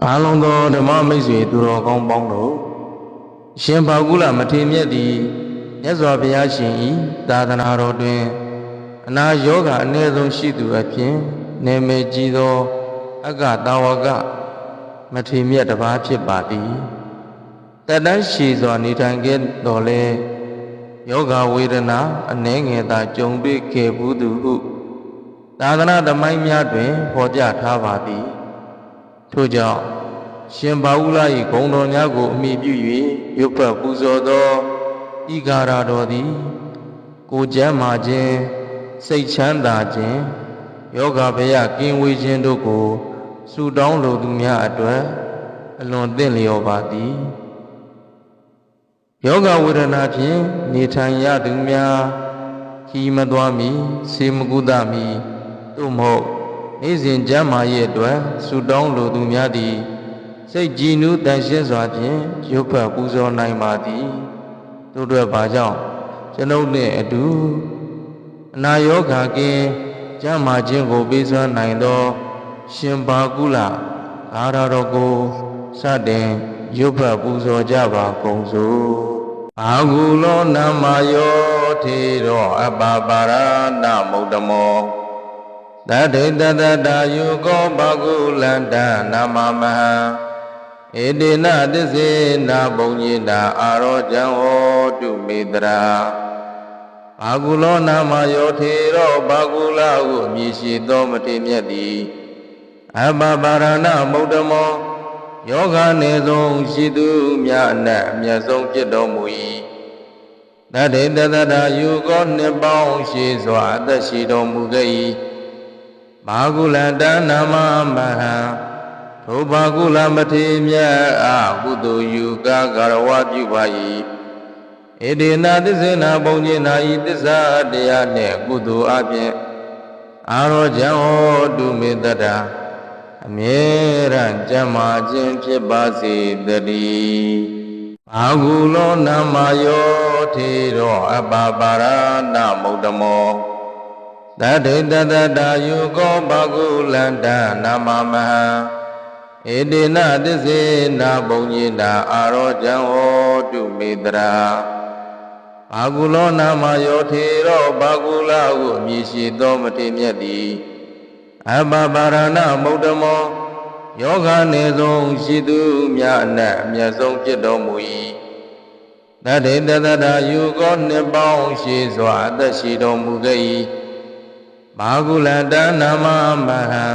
အာလုံသောဓမ္မမိတ်ဆွေသူတော်ကောင်းပေါင်းတို့ရှင်ဘာကုလမထေမြတ်သည်မြတ်စွာဘုရားရှင်၏သာသနာတော်တွင်အနာယောဂအနည်းဆုံးရှိသူအဖြစ်နေမေကြီးသောအက္ခတာဝကမထေမြတ်တစ်ပါးဖြစ်ပါသည်တတန်းရှိစွာနေထိုင်ခဲ့တော်လဲယောဂဝေဒနာအနှဲငယ်သာကြုံတွေ့ခဲ့ဘူးသူဟုသာသနာသမိုင်းများတွင်ဖော်ပြထားပါသည်ထို့ကြောင့်ရှင်ဘာဝုလ၏ဂုဏ်တော်များကိုအမိပြု၍ရုပ်ဖတ်ပူဇော်သောဤကာရတော်သည်ကိုယ်ကျမ်းမာခြင်းစိတ်ချမ်းသာခြင်းယောဂဗျာကင်းဝေးခြင်းတို့ကိုဆုတောင်းလိုသူများအတွက်အလွန်သင့်လျော်ပါသည်ယောဂဝေဒနာဖြင့်နေထိုင်ရသူများခီးမသွားမီဆေးမကုသမီသို့မဟုတ်နေ့စဉ်ကျမ်းမာရေးအတွက်ဆုတောင်းလိုသူများသည်စိတ်ကြည်နူးတန်ရှင်းစွာဖြင့်ရုပ်ဖတ်ပူဇော်နိုင်ပါသည်တို့အတွက်ဘာကြောင့်ကျွန်ုပ်နှင့်အတူအနာယောဂကင်းကျမ်းမာခြင်းကိုပေးစွမ်းနိုင်သောရှင်ဘာကုလအာရတော်ကိုစတင်ရုပ်ဖတ်ပူဇော်ကြပါကုန်စို့အာဟုလောနမယောထေရောအပပါရဏမုဒ္ဓမောတတေတတတာယုကောဘဂုလန္တနာမမဟံဧတေနသစ္စေနာဘုံညေတာအာရောဇံဟောတုမေတရာဘာဂုလောနာမယောထေရောဘာဂုလဟုအမည်ရှိသောမထေမြတ်သည်အပပါရဏမုဒ္ဓမောယောဂနေဆုံးရှိသူများအနက်အမျက်ဆုံးဖြစ်တော်မူ၏တတေတတတာယုကောနှစ်ပေါင်းရှိစွာအသက်ရှိတော်မူခဲ့၏ဘာဂုလန္တနာမမဟံထိုဘာဂုလမထေမြတ်အားကုသိုလ်ယူကားဂရဝပြုပါ၏ဧတေနသစ္စေနာဘုံညေနာဤသစ္စာတရားနှင့်ကုသိုလ်အပြင်အာရောဇံဟောတုမေတ္တာအမြဲတမ်းကျမ်းမာခြင်းဖြစ်ပါစေတည်းဘာဂုလောနာမယောထေရောအပပါရဏမုဒ္ဓမောတတေတတတာယုကောဘဂုလန္တနာမမဟံဧတေနသစ္စေနာဘုံညေတာအာရောဇံဟောတုမေတရာဘာဂုလောနာမယောထေရောဘာဂုလဟုအမည်ရှိသောမထေမြတ်သည်အပပါရဏမုဒ္ဓမောယောဂနေဆုံးရှိသူများအနက်အမျက်ဆုံးဖြစ်တော်မူ၏တတေတတတာယုကောနှစ်ပေါင်းရှိစွာအသက်ရှိတော်မူခဲ့၏ဘာဂုလန္တနာမမဟံ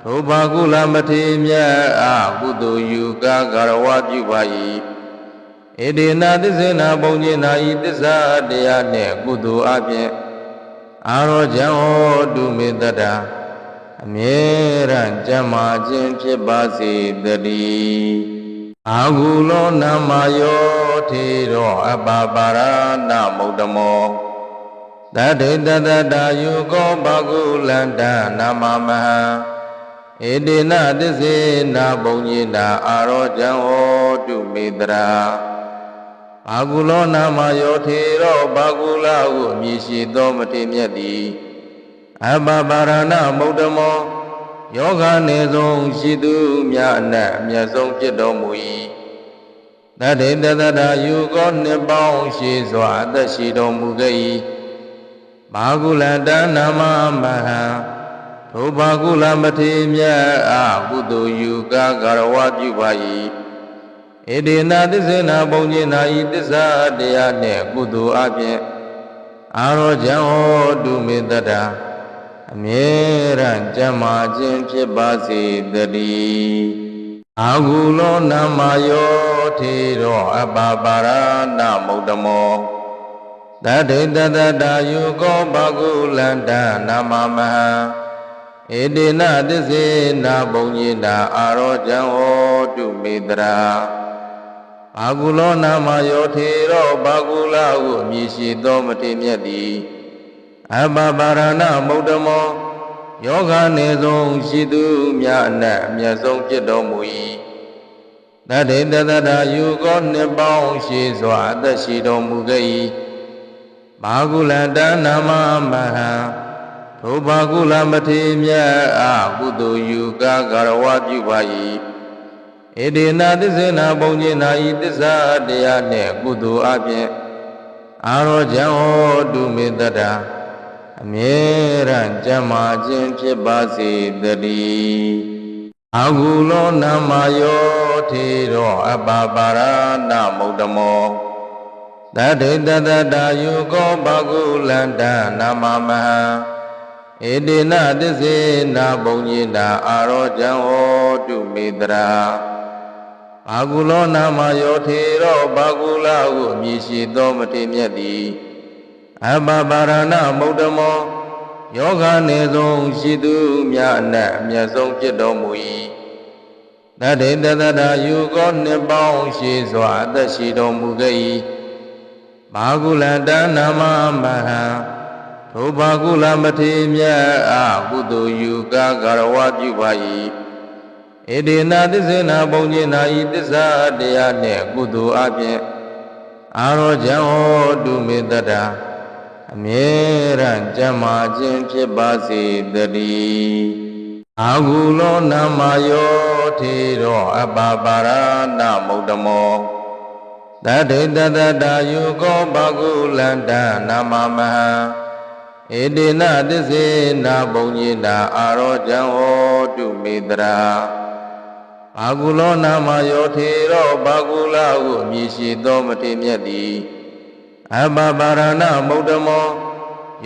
ထိုဘာဂုလမထေမြတ်အားကုသိုလ်ယူကားဂရဝပြုပါ၏ဧတေနသစ္စေနာဘုံညေနာဤသစ္စာတရားနှင့်ကုသိုလ်အပြင်အာရောဇံဟောတုမေတ္တာအမြဲတမ်းကျမ်းမာခြင်းဖြစ်ပါစေတည်းအာဟုလောနာမယောထေရောအပပါရဏမုဒ္ဓမောတတေတတတာယုကောဘဂုလန္တနာမမဟံဧတေနသစ္စေနာဘုံညေတာအာရောဇံဟောတုမေတရာဘာဂုလောနာမယောထေရောဘာဂုလဟုအမည်ရှိသောမထေမြတ်သည်အပပါရဏမုဒ္ဓမောယောဂနေဆုံးရှိသူများအနက်အမျက်ဆုံးဖြစ်တော်မူ၏တတေတတတာယုကောနှစ်ပေါင်းရှိစွာအသက်ရှိတော်မူခဲ့၏ဘာဂုလန္တနာမမဟံထိုဘာဂုလမထေမြတ်အားကုသိုလ်ယူကားဂရဝပြုပါ၏ဧတေနသစ္စေနာဘုံညေနာဤသစ္စာတရားနှင့်ကုသိုလ်အပြင်အာရောဇံဟောတုမေတ္တာအမြဲတမ်းကျမ်းမာခြင်းဖြစ်ပါစေတည်းအာဟုလောနာမယောထေရောအပပါရဏမုဒ္ဓမောတတေတတတာယုကောဘဂုလန္တနာမမဟံဧတေနသစ္စေနာဘုံညေတာအာရောဇံဟောတုမေတရာဘာဂုလောနာမယောထေရောဘာဂုလဟုအမည်ရှိသောမထေမြတ်သည်အပပါရဏမုဒ္ဓမောယောဂနေဆုံးရှိသူများအနက်အမျက်ဆုံးဖြစ်တော်မူ၏တတေတတတာယုကောနှစ်ပေါင်းရှိစွာအသက်ရှိတော်မူခဲ့၏ဘာဂုလန္တနာမမဟံထိုဘာဂုလမထေမြတ်အားကုသိုလ်ယူကားဂရဝပြုပါ၏ ဧတေနသစ္စေနာဘုံခြင်းနာဤသစ္စာတရားနှင့်ကုသိုလ်အပြင်အာရောဇံဟောတုမေတ္တာအမြဲတမ်းကျမ်းမာခြင်းဖြစ်ပါစေတည်းအာဟုလောနာမယောထေရောအပပါရဏမုဒ္ဓမောတတေတတတာယုကောဘဂုလန္တနာမမဟံဧတေနသစ္စေနာဘုံခြင်းနာအာရောဇံဟောတုမေတ္တာဘာဂုလောနာမယောထေရောဘာဂုလဟုအမည်ရှိသောမထေမြတ်သည်အပပါရဏမုဒ္ဓမောယောဂနေဆုံးရှိသူများအနက်အမျက်ဆုံးဖြစ်တော်မူ၏တတေတတတာယုကောနှစ်ပေါင်းရှိစွာအသက်ရှိတော်မူခဲ့၏ဘာဂုလန္တနာမမဟံထိုဘာဂုလမထေမြတ်အားကုသိုလ်ယူကားဂရဝပြုပါ၏ဧတေနသစ္စေနာဘုံခြင်းနာဤသစ္စာတရားနှင့်ကုသိုလ်အပြင်အာရောဇံဟောတုမေတ္တာအမြဲတမ်းကျမ်းမာခြင်းဖြစ်ပါစေတည်းအာဟုလောနာမယောထေရောအပပါရဏမုဒ္ဓမောတတေတတတာယုကောဘဂုလန္တနာမမဟံဧတေနသစ္စေနာဘုံခြင်းနာအာရောဇံဟောတုမေတ္တာဘာဂုလောနာမယောထေရောဘာဂုလဟုအမည်ရှိသောမထေမြတ်သည်အပပါရဏမုဒ္ဓမော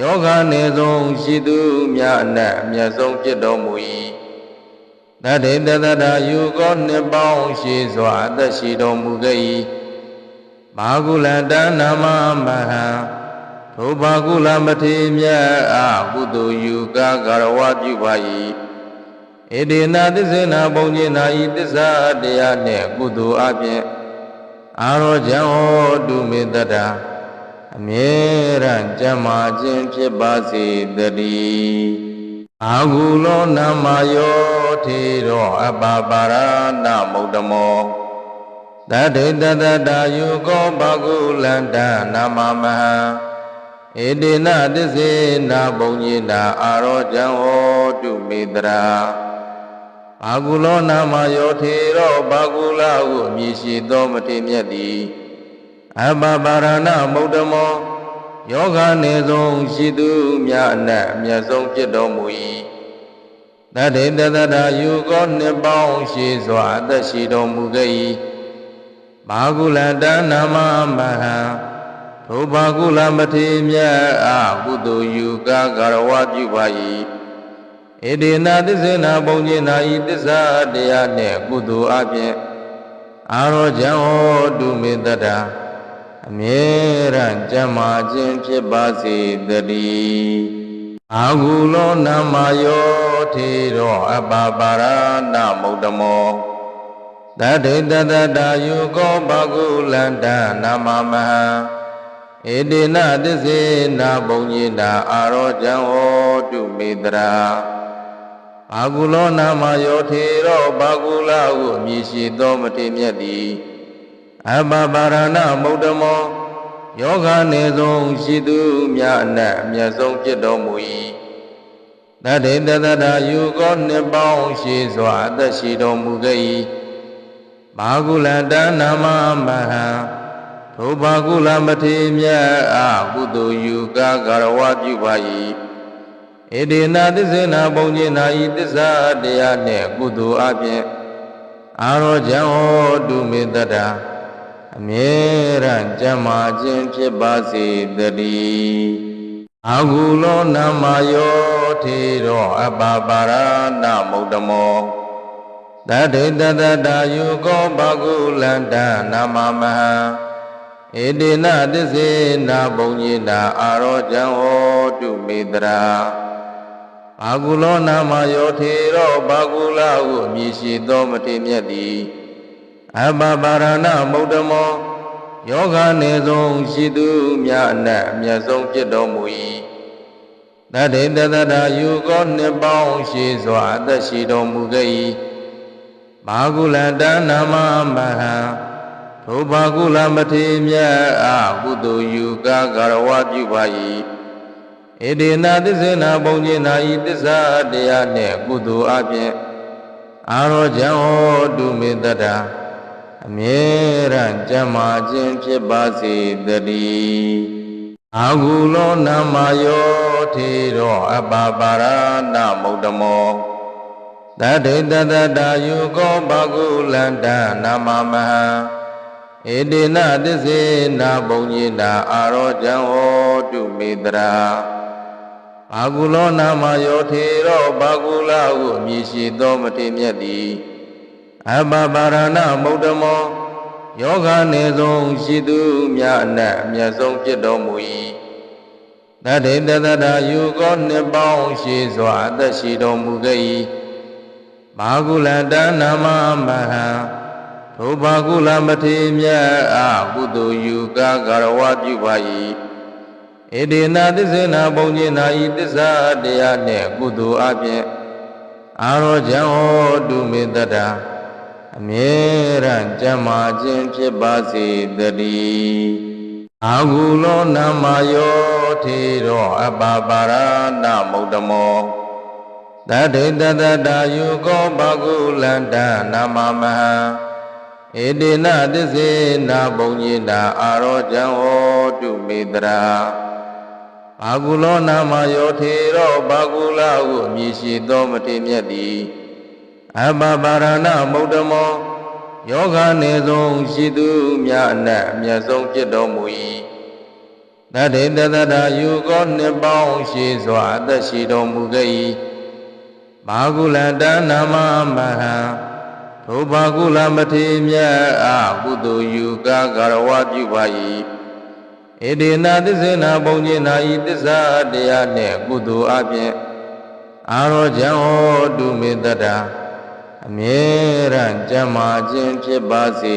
ယောဂနေဆုံးရှိသူများအနက်အမျက်ဆုံးဖြစ်တော်မူ၏တတေတတတာယုကောနှစ်ပေါင်းရှိစွာအသက်ရှိတော်မူခဲ့၏ဘာဂုလန္တနာမမဟံထိုဘာဂုလမထေမြတ်အားကုသိုလ်ယူကားဂရဝပြုပါ၏ဧတေနသစ္စေနာဘုံခြင်းနာဤသစ္စာတရားနှင့်ကုသိုလ်အပြင်အာရောဇံဟောတုမေတ္တာအမြဲတမ်းကျမ်းမာခြင်းဖြစ်ပါစေတည်းအာဟုလောနာမယောထေရောအပပါရဏမုဒ္ဓမောတတေတတတာယုကောဘဂုလန္တနာမမဟံဧတေနသစ္စေနာဘုံခြင်းနာအာရောဇံဟောတုမေတ္တာဘာဂုလောနာမယောထေရောဘာဂုလဟုအမည်ရှိသောမထေမြတ်သည်အပပါရဏမုဒ္ဓမောယောဂနေဆုံးရှိသူများအနက်အမျက်ဆုံးဖြစ်တော်မူ၏တတေတတတာယုကောနှစ်ပေါင်းရှိစွာအသက်ရှိတော်မူခဲ့၏ဘာဂုလန္တနာမမဟံထိုဘာဂုလမထေမြတ်အားကုသိုလ်ယူကားဂရဝပြုပါ၏ဧတေနသစ္စေနာဘုံခြင်းနာဤသစ္စာတရားနှင့်ကုသိုလ်အပြင်အာရောဇံဟောတုမေတ္တာအမြဲတမ်းကျမ်းမာခြင်းဖြစ်ပါစေတည်းအာဟုလောနာမယောထေရောအပပါရဏမုဒ္ဓမောတတေတတတာယုကောဘဂုလန္တနာမမဟံဧတေနသစ္စေနာဘုံခြင်းနာအာရောဇံဟောတုမေတ္တာဘာဂုလောနာမယောထေရောဘာဂုလဟုအမည်ရှိသောမထေမြတ်သည်အပပါရဏမုဒ္ဓမောယောဂနေဆုံးရှိသူများအနက်အမျက်ဆုံးဖြစ်တော်မူ၏တတေတတတာယုကောနှစ်ပေါင်းရှိစွာအသက်ရှိတော်မူခဲ့၏ဘာဂုလန္တနာမမဟံထိုဘာဂုလမထေမြတ်အားကုသိုလ်ယူကားဂရဝပြုပါ၏ဧတေနသစ္စေနာဘုံခြင်းနာဤသစ္စာတရားနှင့်ကုသိုလ်အပြင်အာရောဇံဟောတုမေတ္တာအမြဲတမ်းကျမ်းမာခြင်းဖြစ်ပါစေတည်းအာဟုလောနာမယောထေရောအပပါရဏမုဒ္ဓမောတတေတတတာယုကောဘဂုလန္တနာမမဟံဧတေနသစ္စေနာဘုံခြင်းနာအာရောဇံဟောတုမေတ္တာဘာဂုလောနာမယောထေရောဘာဂုလဟုအမည်ရှိသောမထေမြတ်သည်အပပါရဏမုဒ္ဓမောယောဂနေဆုံးရှိသူများအနက်အမျက်ဆုံးဖြစ်တော်မူ၏တတေတတတာယုကောနှစ်ပေါင်းရှိစွာအသက်ရှိတော်မူခဲ့၏ဘာဂုလန္တနာမမဟံထိုဘာဂုလမထေမြတ်အားကုသိုလ်ယူကားဂရဝပြုပါ၏ဧတေနသစ္စေနာဘုံခြင်းနာဤသစ္စာတရားနှင့်ကုသိုလ်အပြင် အာရောဇံဟောတုမေတ္တာအမြဲတမ်းကျမ်းမာခြင်းဖြစ်ပါစေတည်းအာဟုလောနာမယောထေရောအပပါရဏမုဒ္ဓမောတတေတတတာယုကောဘဂုလန္တနာမမဟံဧတေနသစ္စေနာဘုံညေနာအာရောဇံဟောတုမေတ္တာဘာဂုလောနာမယောထေရောဘာဂုလဟုအမည်ရှိသောမထေမြတ်သည်အပပါရဏမုဒ္ဓမောယောဂနေဆုံးရှိသူမြတ်အနတ်အမြတ်ဆုံးဖြစ်တော်မူ၏တတေတတတာယုကောနှစ်ပေါင်းရှိစွာအသက်ရှိတော်မူခဲ့၏ဘာဂုလန္တနာမမဟံထိုဘာဂုလမထေမြတ်အားကုသိုလ်ယူကားဂရဝပြုပါ၏ဧတေနသစ္စေနာဘုံညေနာဤသစ္စာတရားနှင့်ကုသိုလ်အပြင်အာရောဇံဟောတုမေတ္တာအမြဲတမ်းကျမ်းမာခြင်းဖြစ်ပါစေတည်းအာဟုလောနာမယောထေရောအပပါရဏမုဒ္ဓမောတတေတတတာယုကောဘဂုလန္တနာမမဟံဧတေနသစ္စေနာဘုံညေနာအာရောဇံဟောတုမေတ္တာဘာဂုလောနာမယောထေရောဘာဂုလဟုအမည်ရှိသောမထေမြတ်သည်အပပါရဏမုဒ္ဓမောယောဂနေဆုံးရှိသူမြတ်အနတ်အမြတ်ဆုံးဖြစ်တော်မူ၏တတေတတတာယုကောနှစ်ပေါင်းရှိစွာအသက်ရှိတော်မူခဲ့၏ဘာဂုလန္တနာမမဟံထိုဘာဂုလမထေမြတ်အားကုသိုလ်ယူကားဂရဝပြုပါ၏ဧတေနသစ္စေနာဘုံညေနာဤသစ္စာတရားနှင့်ကုသိုလ်အပြင်အာရောဇံဟောတုမေတ္တာအမြဲတမ်းကျမ်းမာခြင်းဖြစ်ပါစေ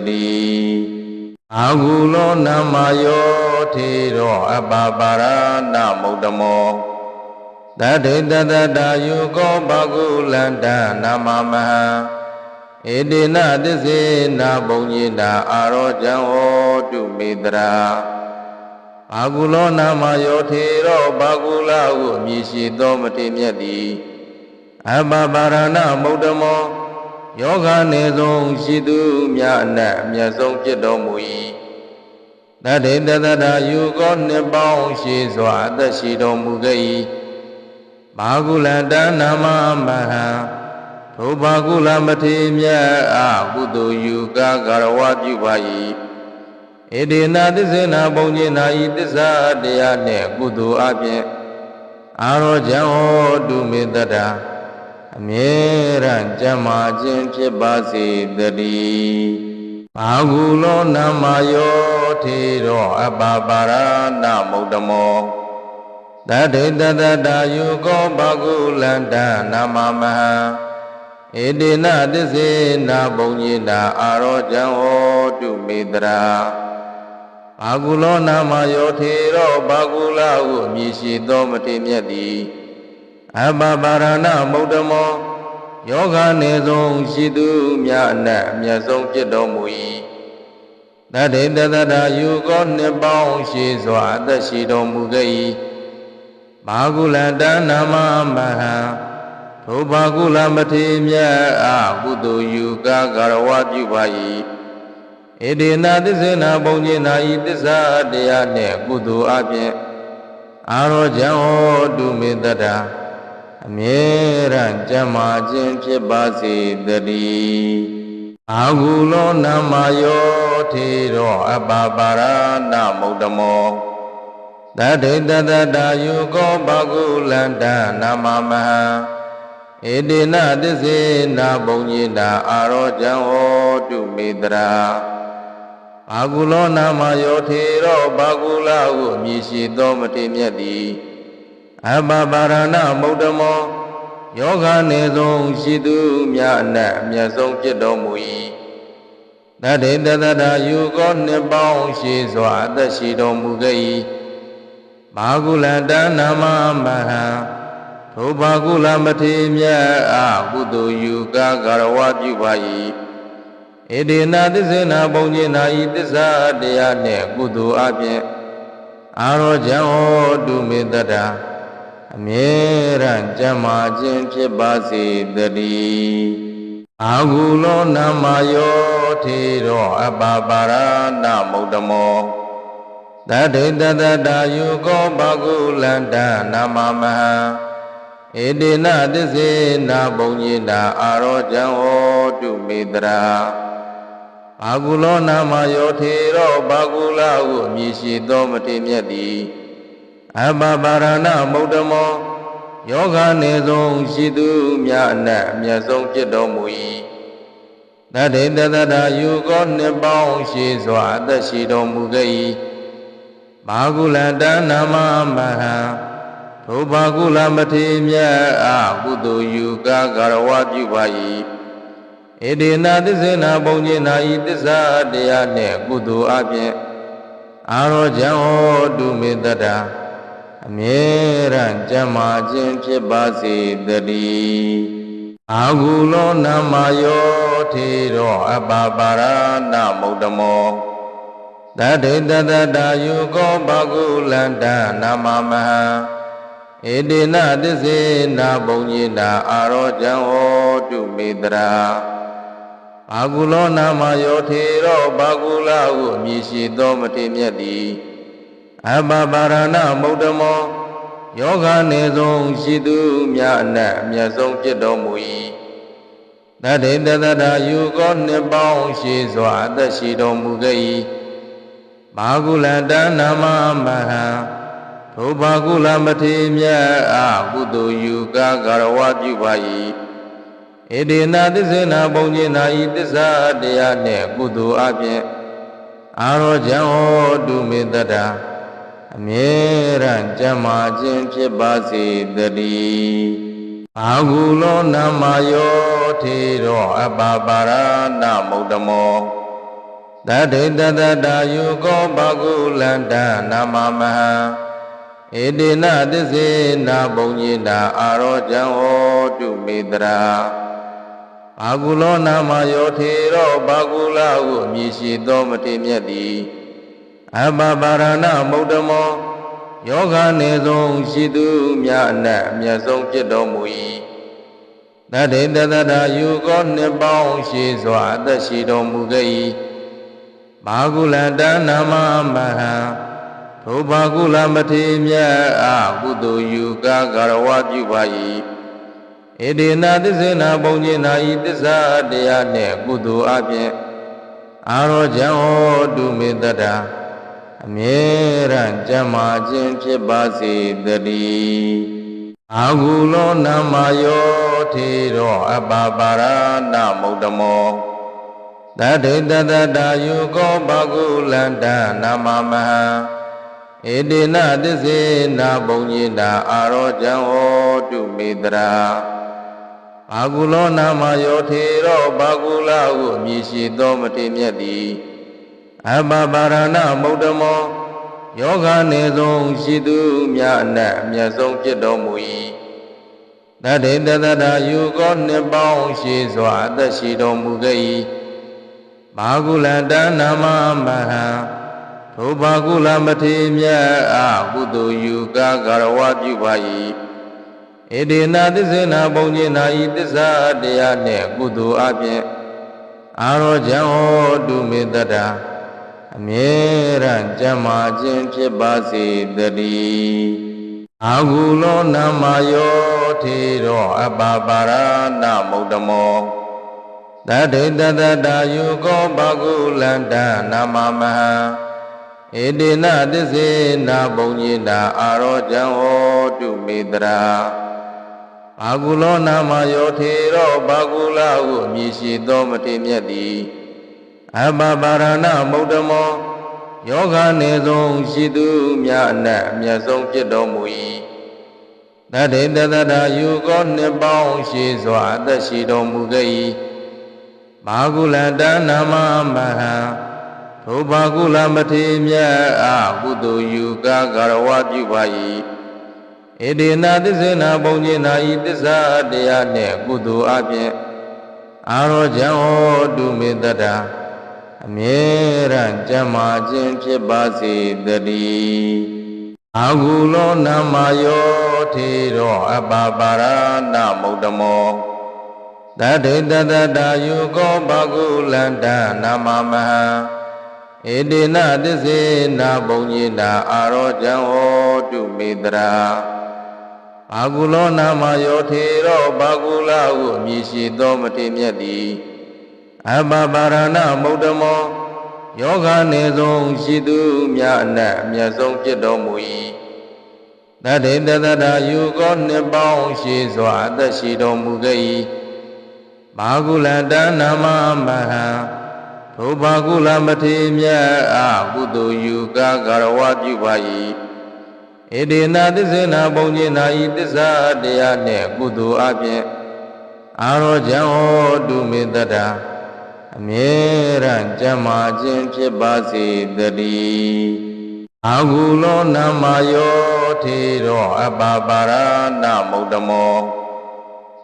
တည်းအာဟုလောနာမယောထေရောအပပါရဏမုဒ္ဓမောတတေတတတာယုကောဘဂုလန္တနာမမဟံဧတေနသစ္စေနာဘုံညေနာအာရောဇံဟောတုမေတ္တာဘာဂုလောနာမယောထေရောဘာဂုလဟုအမည်ရှိသောမထေမြတ်သည်အပပါရဏမုဒ္ဓမောယောဂနေဆုံးရှိသူမြတ်အနတ်အမြတ်ဆုံးဖြစ်တော်မူ၏တတေတတတာယုကောနှစ်ပေါင်းရှိစွာအသက်ရှိတော်မူခဲ့၏ဘာဂုလန္တနာမမဟံထိုဘာဂုလမထေမြတ်အားကုသိုလ်ယူကားဂရဝပြုပါ၏ဧတေနသစ္စေနာဘုံညေနာဤသစ္စာတရားနှင့်ကုသိုလ်အပြင်အာရောဇံဟောတုမေတ္တာအမြဲတမ်းကျမ်းမာခြင်းဖြစ်ပါစေတည်းဘာဂုလောနာမယောထေရောအပပါရဏမုဒ္ဓမောတတေတတတာယုကောဘဂုလန္တနာမမဟံဧတေနသစ္စေနာဘုံညေနာအာရောဇံဟောတုမေတ္တာဘာဂုလောနာမယောထေရောဘာဂုလဟုအမည်ရှိသောမထေမြတ်သည်အပပါရဏမုဒ္ဓမောယောဂနေဆုံးရှိသူမြတ်အနတ်အမြတ်ဆုံးဖြစ်တော်မူ၏တတေတတတာယုကောနှစ်ပေါင်းရှိစွာအသက်ရှိတော်မူခဲ့၏ဘာဂုလန္တနာမမဟံထိုဘာဂုလမထေမြတ်အားကုသိုလ်ယူကားဂရဝပြုပါ၏ဧတေနသစ္စေနာဘုံညေနာဤသစ္စာတရားနှင့်ကုသိုလ်အပြင်အာရောဇံဟောတုမေတ္တာအမြဲတမ်းကျမ်းမာခြင်းဖြစ်ပါစေတည်းအာဟုလောနာမယောထေရောအပပါရဏမုဒ္ဓမောတတေတတတာယုကောဘဂုလန္တနာမမဟံဧတေနသစ္စေနာဘုံညေနာအာရောဇံဟောတုမေတ္တာဘာဂုလောနာမယောထေရောဘာဂုလဟုအမည်ရှိသောမထေမြတ်သည်အပပါရဏမုဒ္ဓမောယောဂနေဆုံးရှိသူမြတ်အနတ်အမြတ်ဆုံးဖြစ်တော်မူ၏တတေတတတာယုကောနှစ်ပေါင်းရှိစွာအသက်ရှိတော်မူခဲ့၏ဘာဂုလန္တနာမမဟံထိုဘာဂုလမထေမြတ်အားကုသိုလ်ယူကားဂရဝပြုပါ၏ဧတေနသစ္စေနာဘုံညေနာဤသစ္စာတရားနှင့်ကုသိုလ်အပြင်အာရောဇံဟောတုမေတ္တာအမြဲတမ်းကျမ်းမာခြင်းဖြစ်ပါစေတည်း အာဂုလောနာမယောထေရောအပပါရဏမုဒ္ဓမောတတေတတတာယုကောဘဂုလန္တနာမမဟံဧတေနသစ္စေနာဘုံညေနာအာရောဇံဟောတုမေတရာအာဂုလောနာမယောထေရောဘဂုလဟုအမည်ရှိသောမထေမြတ်သည်အပပါရဏမုဒ္ဓမောယောဂနေဆုံးရှိသူမြတ်အနတ်အမြတ်ဆုံးဖြစ်တော်မူ၏တတေတတတာယုကောနှစ်ပေါင်းရှိစွာအသက်ရှိတော်မူခဲ့၏ဘာကုလန္တနာမမဟံထိုဘာကုလမထေမြတ်အားကုသိုလ်ယူကားဂရဝပြုပါ၏ဧတေနသစ္စေနာဘုံညေနာဤသစ္စာတရားနှင့်ကုသိုလ်အပြင်အာရောဇံဟောတုမေတ္တာအမြဲတမ်းကျမ်းမာခြင်းဖြစ်ပါစေတည်းအာဂုလောနာမယောထေရောအပပါရဏမုဒ္ဓမောတတေတတတာယုကောဘဂုလန္တနာမမဟံဧတေနသစ္စေနာဘုံညေနာအာရောဇံဟောတုမေတရာအာဂုလောနာမယောထေရောဘဂုလဟုအမည်ရှိသောမထေမြတ်သည်အပပါရဏမုဒ္ဓမောယောဂနေဆုံးရှိသူမြတ်အနတ်အမြတ်ဆုံးဖြစ်တော်မူ၏တတေတတတာယုကောနှစ်ပေါင်းရှိစွာအသက်ရှိတော်မူခဲ့၏ဘာကုလန္တနာမမဟံထိုဘာကုလမထေမြတ်အားကုသိုလ်ယူကားဂရဝပြုပါ၏ဧတေနသစ္စေနာဘုံညေနာဤသစ္စာတရားနှင့်ကုသိုလ်အပြင်အာရောဇံဟောတုမေတ္တာအမြဲတမ်းကျမ်းမာခြင်းဖြစ်ပါစေတည်းအာဂုလောနာမယောထေရောအပပါရဏမုဒ္ဓမောတတေတတတာယုကောဘဂုလန္တနာမမဟံဧတေနသစ္စေနာဘုံညေနာအာရောဇံဟောတုမေတရာအာဂုလောနာမယောထေရောဘဂုလဟုအမည်ရှိသောမထေမြတ်သည်အပပါရဏမုဒ္ဓမောယောဂနေဆုံးရှိသူမြတ်အနတ်အမြတ်ဆုံးဖြစ်တော်မူ၏တတေတတတာယုကောနှစ်ပေါင်းရှိစွာအသက်ရှိတော်မူခဲ့၏ဘာကုလန္တနာမမဟံထိုဘာကုလမထေမြတ်အားကုသိုလ်ယူကားဂရဝပြုပါ၏ဧတေနသစ္စေနာဘုံညေနာဤသစ္စာတရားနှင့်ကုသိုလ်အပြင်အာရောဇံဟောတုမေတ္တာအမြဲတမ်းကျမ်းမာခြင်းဖြစ်ပါစေတည်းအာဂုလောနာမယောထေရောအပပါရဏမုဒ္ဓမောတတေတတတာယုကောဘဂုလန္တနာမမဟံဧတေနသစ္စေနာဘုံညေနာအာရောဇံဟောတုမေတရာအာဂုလောနာမယောထေရောဘဂုလဟုအမည်ရှိသောမထေမြတ်သည်အပပါရဏမုဒ္ဓမောယောဂနေဆုံးရှိသူမြတ်အနတ်အမြတ်ဆုံးဖြစ်တော်မူ၏တတေတတတာယုကောနှစ်ပေါင်းရှိစွာအသက်ရှိတော်မူခဲ့၏ဘာကုလန္တနာမမဟံထိုဘာကုလမထေမြတ်အားကုသိုလ်ယူကားဂရဝပြုပါ၏ဧတေနသစ္စေနာဘုံညေနာဤသစ္စာတရားနှင့်ကုသိုလ်အပြင်အာရောဇံဟောတုမေတ္တာအမြဲတမ်းကျမ်းမာခြင်းဖြစ်ပါစေတည်းအာဂုလောနာမယောထေရောအပပါရဏမုဒ္ဓမောတတေတတတာယုကောဘဂုလန္တနာမမဟံဧတေနသစ္စေနာဘုံညေနာအာရောဇံဟောတုမေတရာအာဂုလောနာမယောထေရောဘဂုလဟုအမည်ရှိသောမထေမြတ်သည်အပပါရဏမုဒ္ဓမောယောဂနေဆုံးရှိသူမြတ်အနတ်အမြတ်ဆုံးဖြစ်တော်မူ၏တတေတတတာယုကောနှစ်ပေါင်းရှိစွာအသက်ရှိတော်မူခဲ့၏ဘာကုလန္တနာမမဟံထိုဘာကုလမထေမြတ်အားကုသိုလ်ယူကားဂရဝပြုပါ၏ဧတေနသစ္စေနာဘုံညေနာဤသစ္စာတရားနှင့်ကုသိုလ်အပြင်အာရောဇံဟောတုမေတ္တာအမြဲတမ်းကျမ်းမာခြင်းဖြစ်ပါစေတည်းအာဂုလောနာမယောထေရောအပပါရဏမုဒ္ဓမောတ တတေတတတာယုကောဘဂုလန္တနာမမဟံဧတေနသစ္စေနာဘုံညေနာအာရောဇံဟောတုမေတရာဘာဂုလောနာမယောထေရောဘာဂုလဟုအမည်ရှိသောမထေမြတ်သည်အဘပါရဏမုဒ္ဓမောယောဂနေဆုံးရှိသူမြတ်အနတ်အမြတ်ဆုံးဖြစ်တော်မူ၏တတေတတတာယုကောနှစ်ပေါင်းရှိစွာအသက်ရှိတော်မူခဲ့၏ဘာဂုလန္တနာမမဟံထိုဘာဂုလမထေမြတ်အားကုသိုလ်ယူကားဂရဝပြုပါ၏ဧတေနသစ္စေနာဘုံညေနာဤသစ္စာတရားနှင့်ကုသိုလ်အပြင်အာရောဇံဟောတုမေတ္တာအမြဲတမ်းကျမ်းမာခြင်းဖြစ်ပါစေတည်းအာဟုလောနာမယောထေရောအပပါရဏမုဒ္ဓမော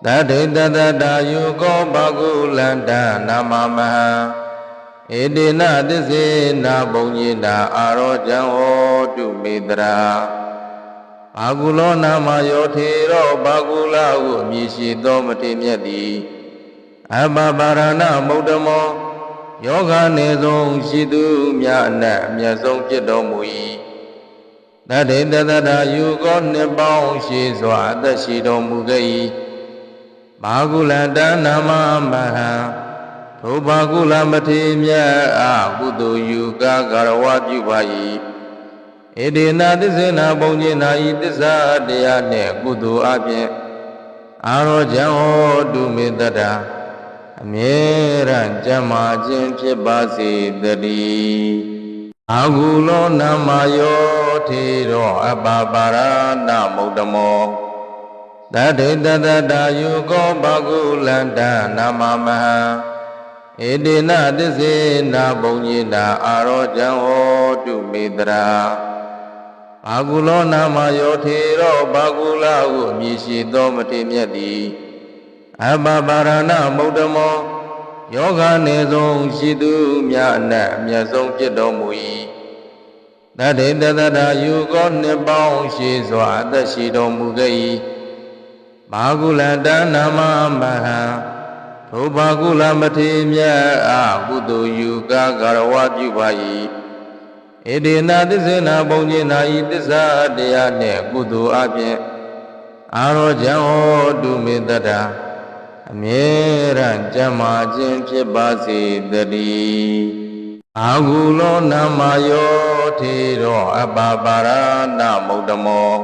တတေတတတာယုကောဘဂုလန္တနာမမဟံဧတေနသစ္စေနာဘုံညေနာအာရောဇံဟောတုမေတရာဘာဂုလောနာမယောထေရောဘာဂုလဟုအမည်ရှိသောမထေမြတ်သည်အဘပါရဏမုဒ္ဓမောယောဂနေဆုံးရှိသူမြတ်အနတ်အမြတ်ဆုံးဖြစ်တော်မူ၏တတေတတတာယုကောနှစ်ပေါင်းရှိစွာအသက်ရှိတော်မူခဲ့၏ဘာဂုလန္တနာမမဟံထိုဘာဂုလမထေမြတ်အားကုသိုလ်ယူကားဂရဝပြုပါ၏ဧတေနသစ္စေနာဘုံညေနာဤသစ္စာတရားနှင့်ကုသိုလ်အပြင်အာရောဇံဟောတုမေတ္တာအမြဲတမ်းကျမ်းမာခြင်းဖြစ်ပါစေတည်းအာဟုလောနာမယောထေရောအပပါရဏမုဒ္ဓမောတတေတတတာယုကောဘဂုလန္တနာမမဟံဧတေနသစ္စေနာဘုံညေနာအာရောဇံဟောတုမေတရာဘာဂုလောနာမယောထေရောဘာဂုလဟုအမည်ရှိသောမထေမြတ်သည်အဘပါရဏမုဒ္ဓမောယောဂနေဆုံးရှိသူမြတ်အနတ်အမြတ်ဆုံးဖြစ်တော်မူ၏တတေတတတာယုကောနှစ်ပေါင်းရှိစွာအသက်ရှိတော်မူခဲ့၏ဘာဂုလန္တနာမမဟံထိုဘာဂုလမထေမြတ်အားကုသိုလ်ယူကားဂရဝပြုပါ၏ဧတေနသစ္စေနာဘုံညေနာဤသစ္စာတရားနှင့်ကုသိုလ်အပြင်အာရောဇံဟောတုမေတ္တာအမြဲတမ်းကျမ်းမာခြင်းဖြစ်ပါစေတည်းအာဟုလောနာမယောထေရောအပပါရဏမုဒ္ဓမော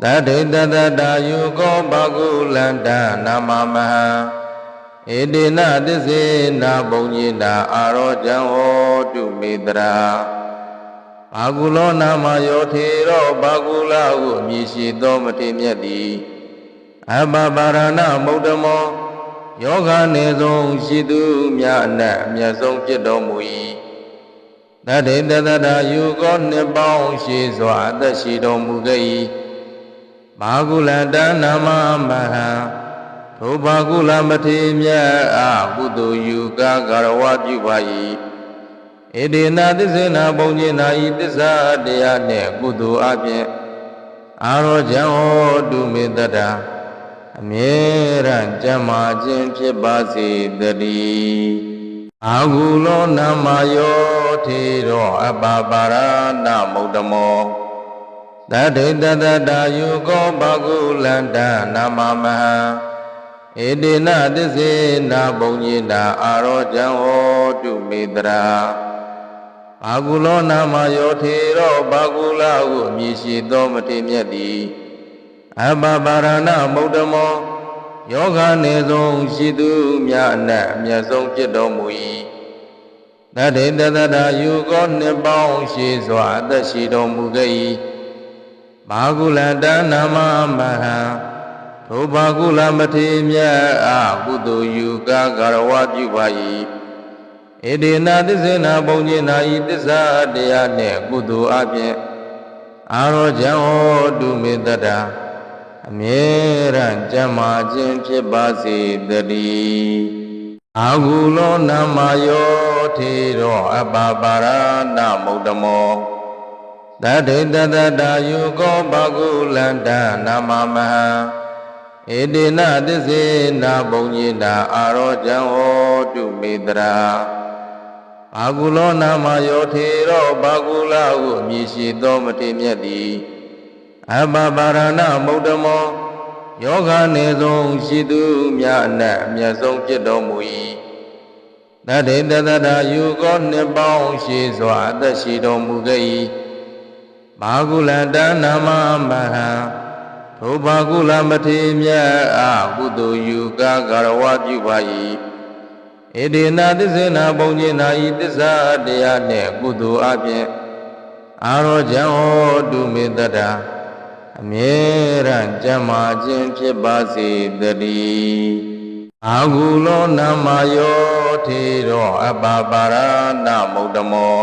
တတေတတတာယုကောဘဂုလန္တနာမမဟံဧတေနသစ္စေနာဘုံညေနာအာရောဇံဟောတုမေတရာဘာဂုလောနာမယောထေရောဘာဂုလဟုအမည်ရှိသောမထေမြတ်သည်အဘပါရဏမုဒ္ဓမောယောဂနေဆုံးရှိသူမြတ်အနတ်အမြတ်ဆုံးဖြစ်တော်မူ၏တတေတတတာယုကောနှစ်ပေါင်းရှိစွာအသက်ရှိတော်မူခဲ့၏ဘာဂုလန္တနာမမဟံထိုဘာဂုလမထေမြတ်အားကုသိုလ်ယူကားဂရဝပြုပါ၏ဧတေနသစ္စေနာဘုံညေနာဤသစ္စာတရားနှင့်ကုသိုလ်အပြင်အာရောဇံဟောတုမေတ္တာအမြဲတမ်းကျမ်းမာခြင်းဖြစ်ပါစေတည်းအာဟုလောနာမယောထေရောအပပါရဏမုဒ္ဓမောတတေတတတာယုကောဘဂုလန္တနာမမဟံဧတေနသစ္စေနာဘုံညေနာအာရောဇံဟောတုမေတရာဘာဂုလောနာမယောထေရောဘာဂုလဟုအမည်ရှိသောမထေမြတ်သည်အဘပါရဏမုဒ္ဓမောယောဂနေဆုံးရှိသူမြတ်အနတ်အမြတ်ဆုံးဖြစ်တော်မူ၏တတေတတတာယုကောနှစ်ပေါင်းရှိစွာအသက်ရှိတော်မူခဲ့၏ဘာဂုလန္တနာမမဟံထိုဘာဂုလမထေမြတ်အားကုသိုလ်ယူကားဂရဝပြုပါ၏ဧတေနသစ္စေနာဘုံညေနာဤသစ္စာတရားနှင့်ကုသိုလ်အပြင်အာရောဇံဟောတုမေတ္တာအမြဲတမ်းကျမ်းမာခြင်းဖြစ်ပါစေတည်းအာဟုလောနာမယောထေရောအပပါရဏမုဒ္ဓမောတတေတတတာယုကောဘဂုလန္တနာမမဟံ ဧတေနသစ္စေနာဘုံညေနာအာရောဇံဟောတုမေတရာဘာကုလောနာမယောထေရောဘာကုလဟုအမည်ရှိသောမထေမြတ်သည်အဘပါရဏမုဒ္ဓမောယောဂနေဆုံးရှိသူများအနက်အမြတ်ဆုံးဖြစ်တော်မူ၏တတေတတရာယုကောနှစ်ပေါင်းရှိစွာအသက်ရှိတော်မူခဲ့၏ဘာကုလတနာမမဟံထိုဘာကုလမထေမြတ်အားကုသိုလ်ယူကားဂရဝပြုပါ၏ဧတေနသစ္စေနာဘုံညေနာဤသစ္စာတရားနှင့်ကုသိုလ်အပြင်အာရောဇံဟောတုမေတ္တာအမြဲတမ်းကျမ်းမာခြင်းဖြစ်ပါစေတည်းအာဟုလောနာမယောထေရောအပပါရဏမုဒ္ဓမော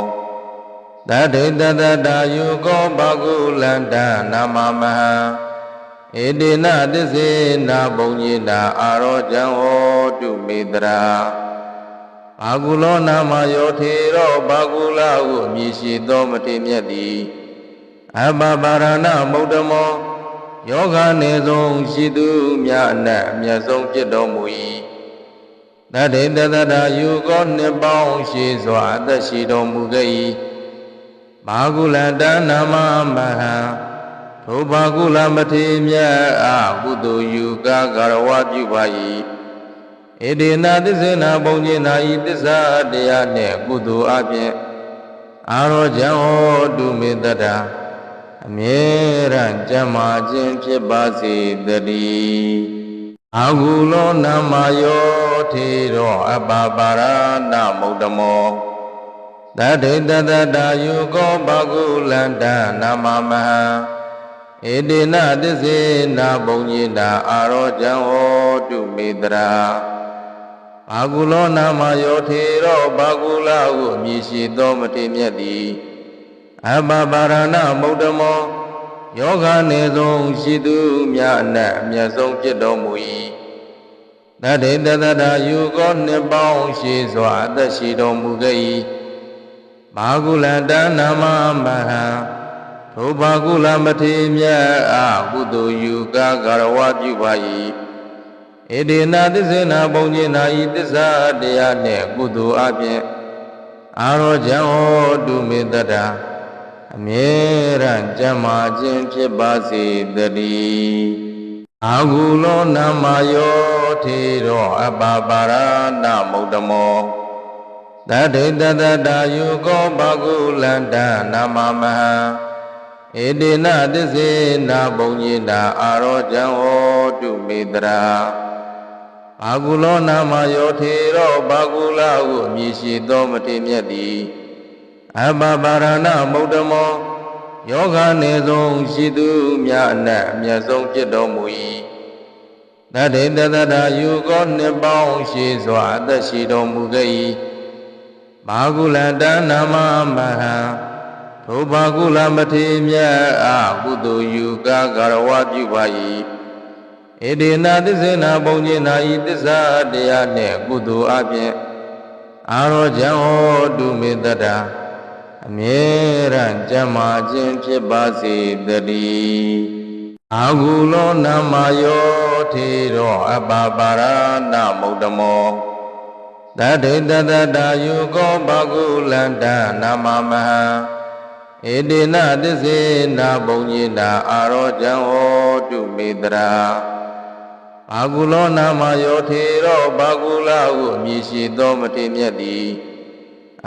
တတေတတတာယုကောဘာကုလန္တနာမမဟံဧတေနသစ္စေနာဘုံညေနာအာရောဇံဟောတုမေတရာဘာကုလောနာမယောထေရောဘာကုလဟုအမည်ရှိသောမထေမြတ်သည်အဘပါရဏမုဒ္ဓမောယောဂနေဆုံးရှိသူများအနက်အမြတ်ဆုံးဖြစ်တော်မူ၏တတေတတရာယုကောနှစ်ပေါင်းရှိစွာအသက်ရှိတော်မူခဲ့၏ဘာကုလတနာမမဟံထိုဘာကုလမထေမြတ်အားကုသိုလ်ယူကားဂရဝပြုပါ၏ဧတေနသစ္စေနာဘုံညေနာဤသစ္စာတရားနှင့်ကုသိုလ်အပြင်အာရောဇံဟောတုမေတ္တာအမြဲတမ်းကျမ်းမာခြင်းဖြစ်ပါစေတည်းအာဟုလောနာမယောထေရောအပပါရဏမုဒ္ဓမောတတေတတတာယုကောဘာကုလန္တနာမမဟံဧတေနသစ္စေနာဘုံညေနာအာရောဇံဟောတုမေတရာဘာကုလောနာမယောထေရောဘာကုလဟုအမည်ရှိသောမထေမြတ်သည်အဘပါရဏမုဒ္ဓမောယောဂနေဆုံးရှိသူများအနက်အမြတ်ဆုံးဖြစ်တော်မူ၏တတေတတရာယုကောနှစ်ပေါင်းရှိစွာအသက်ရှိတော်မူခဲ့၏ဘာကုလတနာမမဟံထိုဘာကုလမထေမြတ်အားကုသိုလ်ယူကားဂရဝပြုပါ၏ဧတေနသစ္စေနာဘုံညေနာဤသစ္စာတရားနှင့်ကုသိုလ်အပြင်အာရောဇံဟောတုမေတ္တာအမြဲတမ်းကျမ်းမာခြင်းဖြစ်ပါစေတည်းအာဟုလောနာမယောထေရောအပပါရဏမုဒ္ဓမောတတေတတတာယုကောဘာကုလန္တနာမမဟံဧတေနသစ္စေနာဘုံညေနာအာရောဇံဟောတုမေတရာဘာကုလောနာမယောထေရောဘာကုလဟုအမည်ရှိသောမထေမြတ်သည်အဘပါရဏမုဒ္ဓမောယောဂနေဆုံးရှိသူများအနက်အမြတ်ဆုံးဖြစ်တော်မူ၏တတေတတရာယုကောနှစ်ပေါင်းရှိစွာအသက်ရှိတော်မူခဲ့၏ဘာကုလတနာမမဟံထိုဘာကုလမထေမြတ်အားကုသိုလ်ယူကားဂရဝပြုပါ၏ဧတေနသစ္စေနာဘုံညေနာဤသစ္စာတရားနှင့်ကုသိုလ်အပြင်အာရောဇံဟောတုမေတ္တာအမြဲတမ်းကျမ်းမာခြင်းဖြစ်ပါစေတည်းအာဟုလောနာမယောထေရောအပပါရဏမုဒ္ဓမောတတေတတတာယုကောဘာကုလန္တနာမမဟံဧတေနသစ္စေနာဘုံညေနာအာရောဇံဟောတုမေတရာဘာကုလောနာမယောထေရောဘာကုလဟုအမည်ရှိသောမထေမြတ်သည်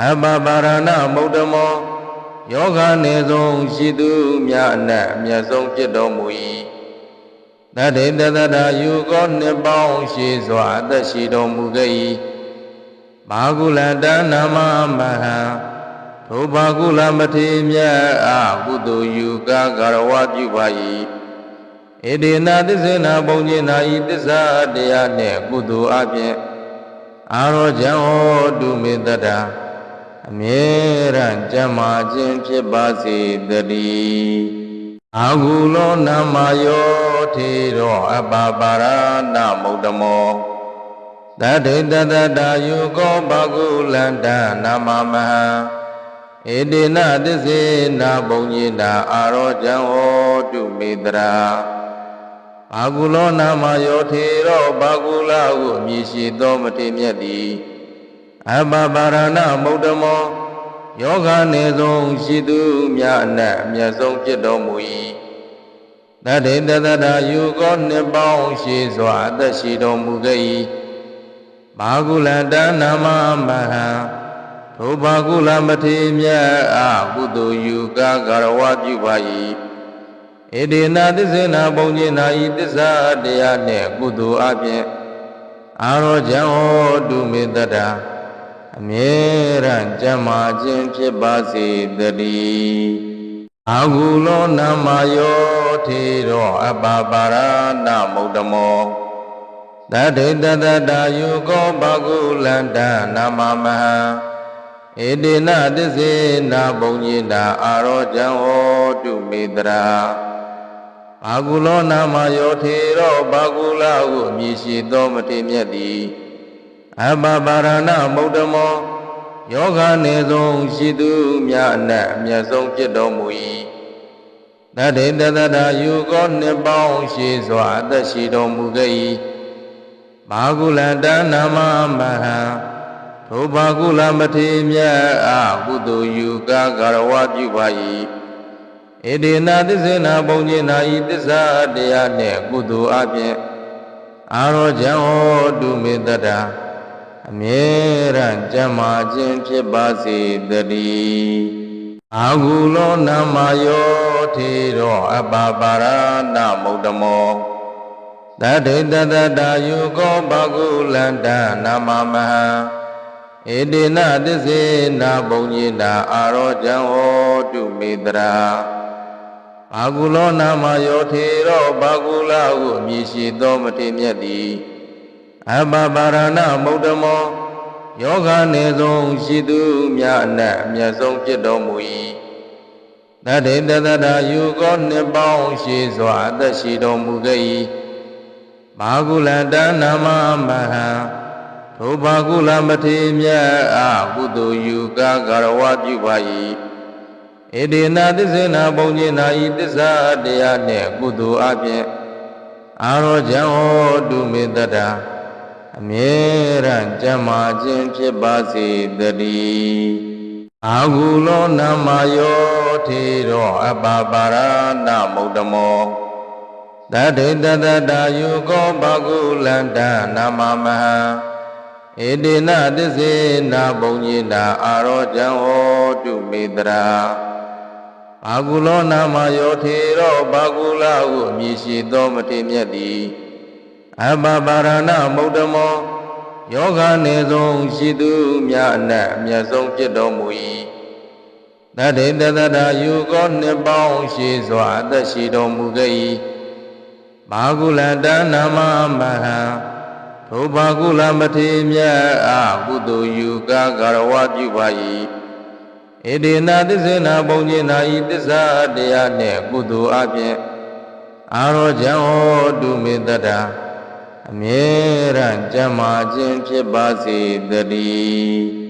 အဘပါရဏမုဒ္ဓမောယောဂနေဆုံးရှိသူများအနက်အမြတ်ဆုံးဖြစ်တော်မူ၏တတေတတရာယုကောနှစ်ပေါင်းရှိစွာအသက်ရှိတော်မူခဲ့၏ဘာကုလတနာမမဟံထိုဘာကုလမထေမြတ်အားကုသိုလ်ယူကားဂရဝပြုပါ၏ဧတေနသစ္စေနာဘုံညေနာဤသစ္စာတရားနှင့်ကုသိုလ်အပြင်အာရောဇံဟောတုမေတ္တာအမြဲတမ်းကျမ်းမာခြင်းဖြစ်ပါစေတည်းအာဟုလောနာမယောထေရောအပပါရဏမုဒ္ဓမောတတေတတတာယုကောဘာကုလန္တနာမမဟံဧတေနသစ္စေနာဘုံညေနာအာရောဇံဟောတုမေတ္တာဘ ဘာကုလောနာမယောထေရောဘာကုလဟုအမည်ရှိသောမထေမြတ်သည်အဘပါရဏမုဒ္ဓမောယောဂနေဆုံးရှိသူများအနက်အမြတ်ဆုံးဖြစ်တော်မူ၏တတေတတရာယုကောနှစ်ပေါင်းရှိစွာအသက်ရှိတော်မူခဲ့၏ဘာကုလတနာမမဟံထိုဘာကုလမထေမြတ်အားကုသိုလ်ယူကားဂရဝပြုပါ၏ဣတိနာသစ္စေနာဘုံညေနာဤသစ္စာတရားနှင့်ကုသိုလ်အပြင်အာရောဇံဟောတုမေတ္တာအမြဲတမ်းကျမ်းမာခြင်းဖြစ်ပါစေတည်းအာဟုလောနာမယောထေရောအပပါရဏမုဒ္ဓမောတတေတတတာယုကောဘဂုလန္တနာမမဟံဣတိနသစ္စေနာဘုံညေနာအာရောဇံဟောတုမေတ္တာဘာကုလောနာမယောထေရောဘာကုလဟုအမည်ရှိသောမထေမြတ်သည်အဘပါရဏမုဒ္ဓမောယောဂနေဆုံးရှိသူများအနက်အမြတ်ဆုံးဖြစ်တော်မူ၏တတေတတရာယုကောနှစ်ပေါင်းရှိစွာအသက်ရှိတော်မူခဲ့၏ဘာကုလတနာမမဟံထိုဘာကုလမထေမြတ်အားကုသိုလ်ယူကားဂရဝပြုပါ၏ဣတိနာသစ္စေနာဘုံညေနာဤသစ္စာတရားနှင့်ကုသိုလ်အပြင်အာရောဇံဟောတုမေတ္တာအမြဲတမ်းကျမ်းမာခြင်းဖြစ်ပါစေတည်းအာဟုလောနာမယောထေရောအပပါရဏမုဒ္ဓမောတတေတတတာယုကောဘဂုလန္တနာမမဟံဣတိနသစ္စေနာဘုံညေနာအာရောဇံဟောတုမေတ္တာဘာကုလောနာမယောထေရောဘာကုလဟုအမည်ရှိသောမထေမြတ်သည်အဘပါရဏမုဒ္ဓမောယောဂနေဆုံးရှိသူများအနက်အမြတ်ဆုံးဖြစ်တော်မူ၏တတေတတရာယုကောနှစ်ပေါင်းရှိစွာအသက်ရှိတော်မူခဲ့၏ဘာကုလတနာမမဟံထိုဘာကုလမထေမြတ်အားကုသိုလ်ယူကားဂရဝပြုပါ၏ဣတိနာသစ္စေနာဘုံညေနာဤသစ္စာတရားနှင့်ကုသိုလ်အပြင်အာရောဇံဟောတုမေတ္တာအမြဲတမ်းကျမ်းမာခြင်းဖြစ်ပါစေတည်းအာဟုလောနာမယောထေရောအပပါရဏမုဒ္ဓမောတတေတတတာယုကောဘဂုလန္တနာမမဟံဣတိနသစ္စေနာဘုံညေနာအာရောဇံဟောတုမေတ္တာဘာကုလောနာမယောထေရောဘာကုလဟုအမည်ရှိသောမထေမြတ်သည်အဘပါရဏမုဒ္ဓမောယောဂနေဆုံးရှိသူများအနက်အမြတ်ဆုံးဖြစ်တော်မူ၏တတေတတရာယုကောနှစ်ပေါင်းရှိစွာအသက်ရှိတော်မူခဲ့၏ဘာကုလတနာမမဟံထိုဘာကုလမထေမြတ်အားကုသိုလ်ယူကားဂရဝပြုပါ၏ဣတိနာသစ္စေနာဘုံညေနာဤသစ္စာတရားနှင့်ကုသိုလ်အပြင်အာရောဇံဟောတုမေတ္တာအမြဲတမ်းကျမ်းမာခြင်းဖြစ်ပါစေတည်း